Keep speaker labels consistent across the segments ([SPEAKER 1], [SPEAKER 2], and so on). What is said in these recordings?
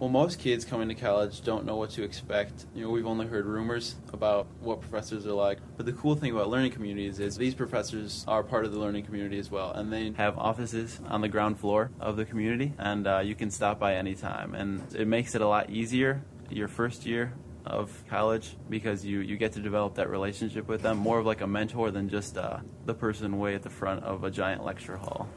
[SPEAKER 1] Well, most kids coming to college don't know what to expect. We've only heard rumors about what professors are like. But the cool thing about learning communities is these professors are part of the learning community as well. And they have offices on the ground floor of the community, and you can stop by anytime. And it makes it a lot easier your first year of college because you get to develop that relationship with them, more of like a mentor than just the person way at the front of a giant lecture hall.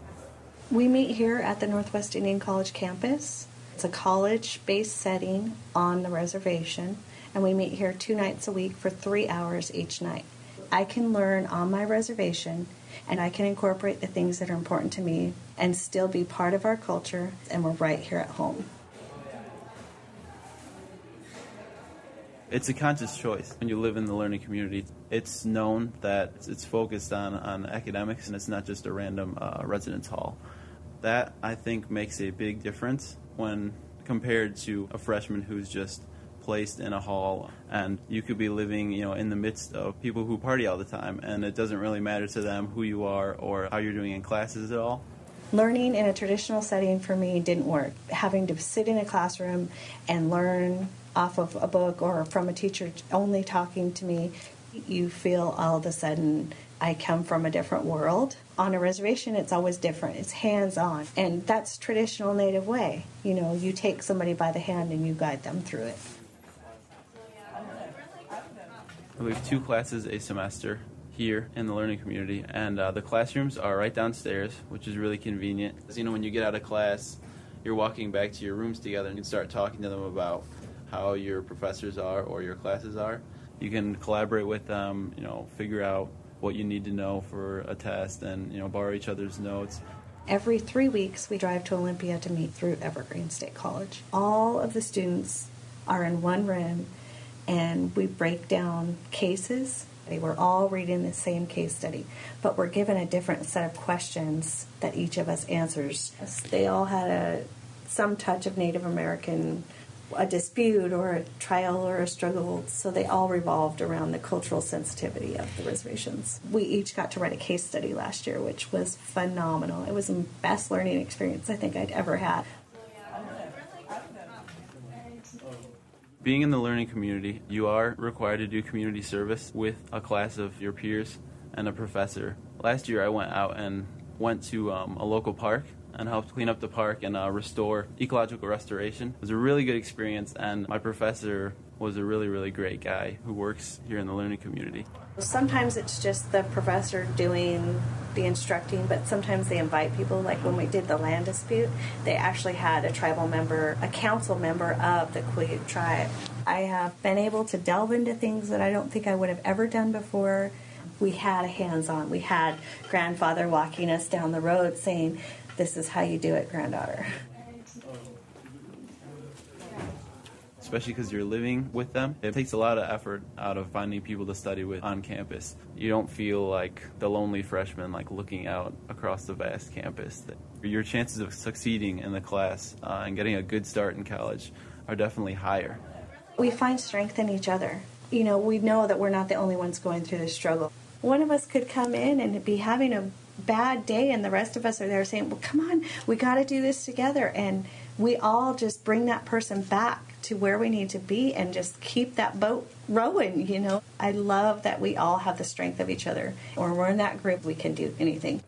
[SPEAKER 2] We meet here at the Northwest Indian College campus. It's a college-based setting on the reservation, and we meet here 2 nights a week for 3 hours each night. I can learn on my reservation, and I can incorporate the things that are important to me and still be part of our culture, and we're right here at home.
[SPEAKER 1] It's a conscious choice. When you live in the learning community, it's known that it's focused on academics, and it's not just a random residence hall. That, I think, makes a big difference when compared to a freshman who's just placed in a hall, and you could be living, in the midst of people who party all the time, and it doesn't really matter to them who you are or how you're doing in classes at all.
[SPEAKER 2] Learning in a traditional setting for me didn't work. Having to sit in a classroom and learn off of a book or from a teacher only talking to me, you feel all of a sudden I come from a different world. On a reservation, it's always different. It's hands-on, and that's traditional Native way. You take somebody by the hand and you guide them through it.
[SPEAKER 1] We have 2 classes a semester here in the learning community, and the classrooms are right downstairs, which is really convenient. When you get out of class, you're walking back to your rooms together and you start talking to them about how your professors are or your classes are. You can collaborate with them, figure out what you need to know for a test and, borrow each other's notes.
[SPEAKER 2] Every 3 weeks, we drive to Olympia to meet through Evergreen State College. All of the students are in one room, and we break down cases. They were all reading the same case study, but we're given a different set of questions that each of us answers. They all had some touch of Native American, a dispute or a trial or a struggle, so they all revolved around the cultural sensitivity of the reservations. We each got to write a case study last year, which was phenomenal. It was the best learning experience I think I'd ever had.
[SPEAKER 1] Being in the learning community, you are required to do community service with a class of your peers and a professor. Last year I went to a local park and helped clean up the park and restore ecological restoration. It was a really good experience, and my professor was a really, really great guy who works here in the learning community.
[SPEAKER 2] Sometimes it's just the professor doing the instructing, but sometimes they invite people. Like when we did the land dispute, they actually had a tribal member, a council member of the Quileute tribe. I have been able to delve into things that I don't think I would have ever done before. We had a hands-on. We had grandfather walking us down the road saying, "This is how you do it, granddaughter."
[SPEAKER 1] Especially because you're living with them. It takes a lot of effort out of finding people to study with on campus. You don't feel like the lonely freshman looking out across the vast campus. Your chances of succeeding in the class and getting a good start in college are definitely higher.
[SPEAKER 2] We find strength in each other. We know that we're not the only ones going through this struggle. One of us could come in and be having a bad day, and the rest of us are there saying, "Well, come on, we got to do this together." And we all just bring that person back to where we need to be and just keep that boat rowing. I love that we all have the strength of each other. When we're in that group, we can do anything.